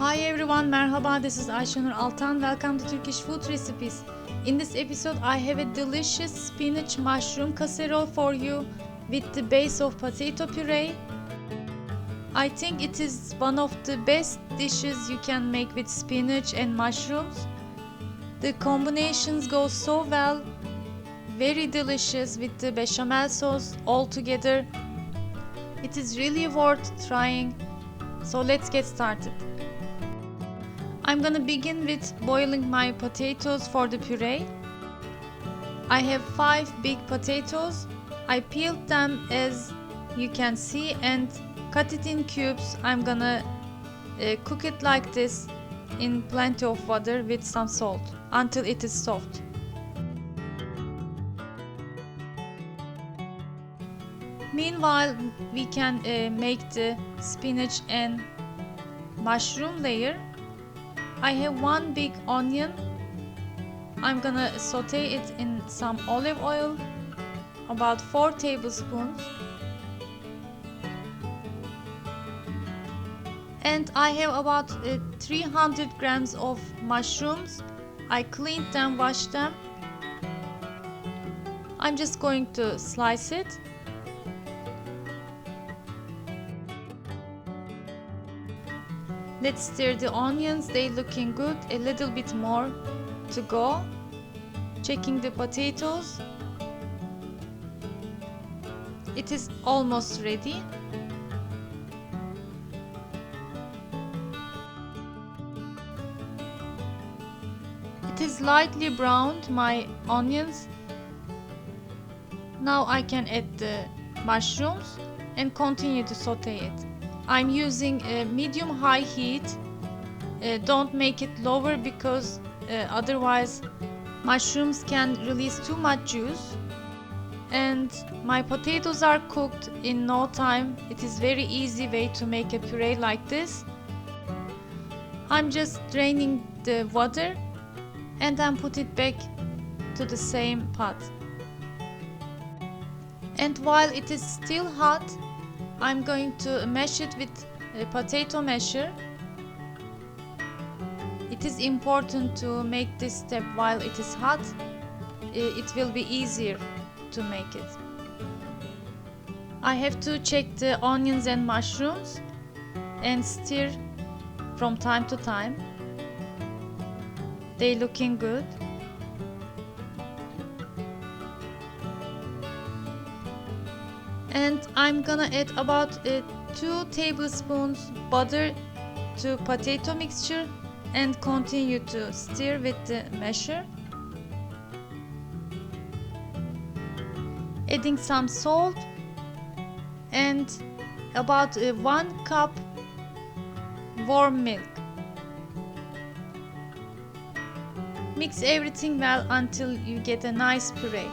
Hi everyone, merhaba, this is Ayşenur Altan. Welcome to Turkish Food Recipes. In this episode, I have a delicious spinach mushroom casserole for you with the base of potato puree. I think it is one of the best dishes you can make with spinach and mushrooms. The combinations go so well, very delicious with the bechamel sauce all together. It is really worth trying. So let's get started. I'm gonna begin with boiling my potatoes for the puree. I have 5 big potatoes. I peeled them as you can see and cut it in cubes. I'm gonna cook it like this in plenty of water with some salt until it is soft. Meanwhile, we can make the spinach and mushroom layer. I have 1 big onion. I'm gonna saute it in some olive oil, about 4 tablespoons. And I have about 300 grams of mushrooms. I cleaned them, washed them. I'm just going to slice it. Let's stir the onions, they looking good. A little bit more to go. Checking the potatoes. It is almost ready. It is lightly browned, my onions. Now I can add the mushrooms and continue to saute it. I'm using a medium-high heat. Don't make it lower because otherwise mushrooms can release too much juice. And my potatoes are cooked in no time. It is very easy way to make a puree like this. I'm just draining the water and then put it back to the same pot. And while it is still hot, I'm going to mash it with a potato masher. It is important to make this step while it is hot. It will be easier to make it. I have to check the onions and mushrooms and stir from time to time. They looking good. And I'm gonna add about 2 tablespoons butter to potato mixture and continue to stir with the masher. Adding some salt and about 1 cup warm milk. Mix everything well until you get a nice puree.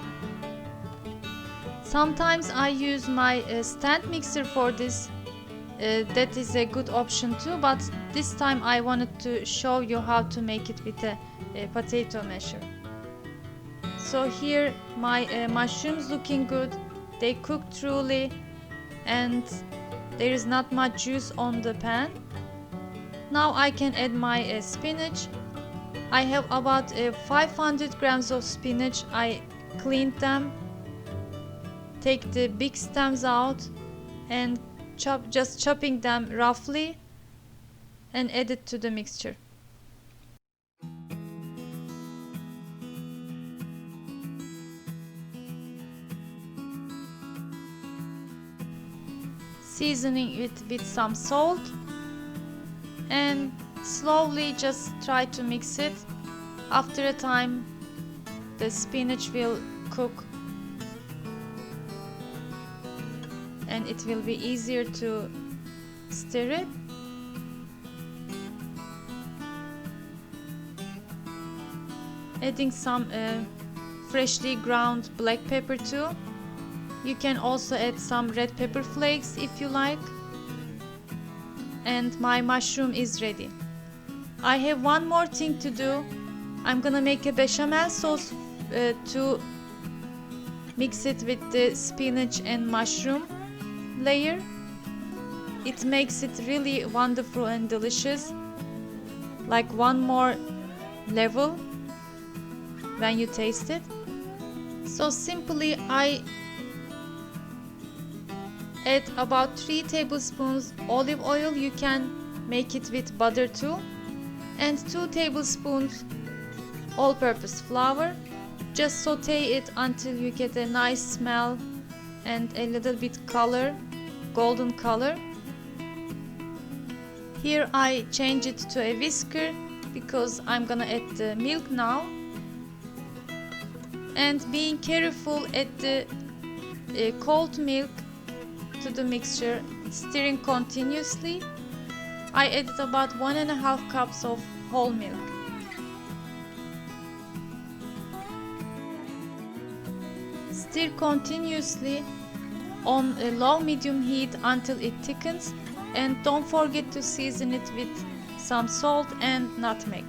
Sometimes I use my stand mixer for this. That is a good option too, but this time I wanted to show you how to make it with a potato masher. So here my mushrooms looking good. They cooked truly and there is not much juice on the pan. Now I can add my spinach. I have about 500 grams of spinach. I cleaned them. Take the big stems out and chopping them roughly and add it to the mixture. Seasoning it with some salt and slowly just try to mix it. After a time the spinach will cook and it will be easier to stir it. Adding some freshly ground black pepper too. You can also add some red pepper flakes if you like. And my mushroom is ready. I have one more thing to do. I'm gonna make a bechamel sauce to mix it with the spinach and mushroom layer. It makes it really wonderful and delicious. like one more level when you taste it. So simply I add about 3 tablespoons olive oil. You can make it with butter too, and 2 tablespoons all-purpose flour. Just saute it until you get a nice smell and a little bit color, golden color. Here I change it to a whisker because I'm gonna add the milk now. And being careful, add the cold milk to the mixture, stirring continuously. I added about 1.5 cups of whole milk. Stir continuously on a low medium heat until it thickens, and don't forget to season it with some salt and nutmeg.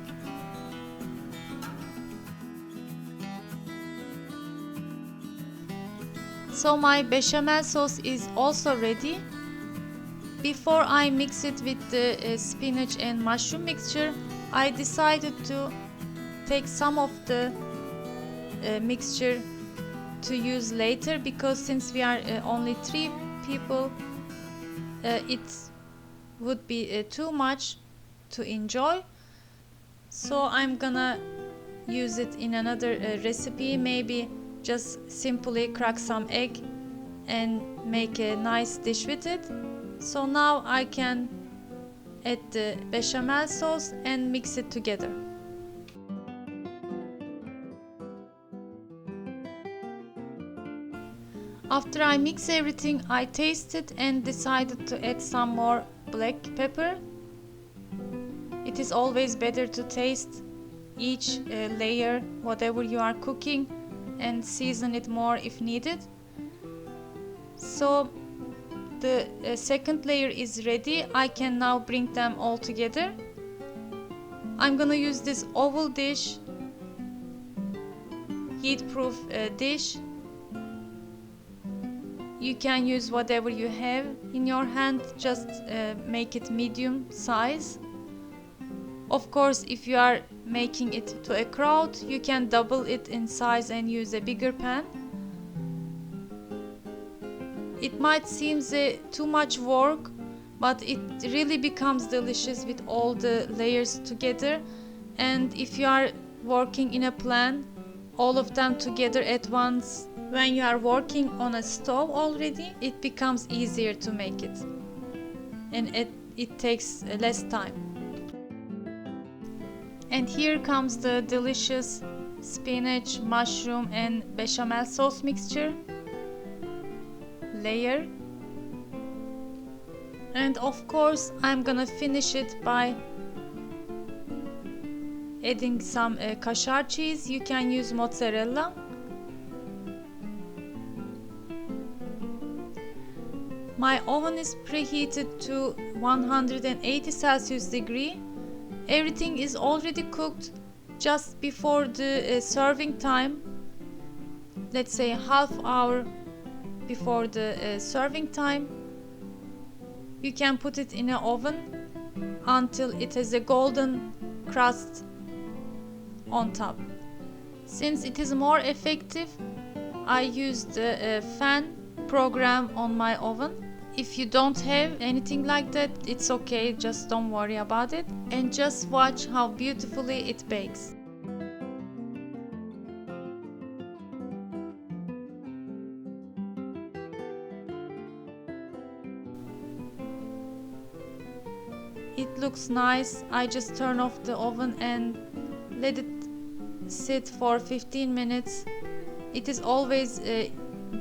So my bechamel sauce is also ready. Before I mix it with the spinach and mushroom mixture, I decided to take some of the mixture to use later, because since we are only 3 people, it would be too much to enjoy. So I'm gonna use it in another recipe, maybe just simply crack some egg and make a nice dish with it. So now I can add the bechamel sauce and mix it together. After I mix everything, I tasted and decided to add some more black pepper. It is always better to taste each layer, whatever you are cooking, and season it more if needed. So the second layer is ready. I can now bring them all together. I'm gonna use this oval dish, heat-proof dish. You can use whatever you have in your hand, just make it medium size. Of course, if you are making it to a crowd, you can double it in size and use a bigger pan. It might seem too much work, but it really becomes delicious with all the layers together. And if you are working in a pan, all of them together at once, when you are working on a stove already, it becomes easier to make it, and it takes less time. And here comes the delicious spinach, mushroom and bechamel sauce mixture layer. And of course I'm gonna finish it by adding some kaşar cheese. You can use mozzarella. My oven is preheated to 180 Celsius degree. Everything is already cooked. Just before the serving time, let's say half hour before the serving time, you can put it in an oven until it has a golden crust on top. Since it is more effective, I use the fan program on my oven. If you don't have anything like that, it's okay, just don't worry about it, and just watch how beautifully it bakes. It looks nice. I just turn off the oven and let it sit for 15 minutes. It is always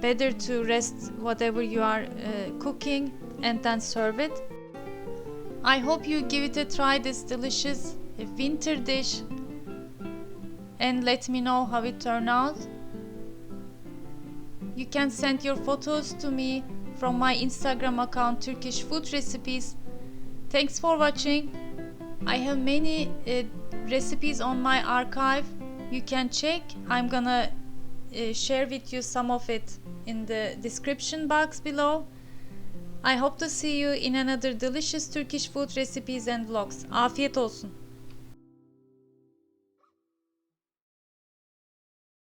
better to rest whatever you are cooking and then serve it. I hope you give it a try, this delicious winter dish, and let me know how it turned out. You can send your photos to me from my Instagram account, Turkish Food Recipes. Thanks for watching. I have many recipes on my archive. You can check. I'm gonna share with you some of it in the description box below. I hope to see you in another delicious Turkish food recipes and vlogs. Afiyet olsun.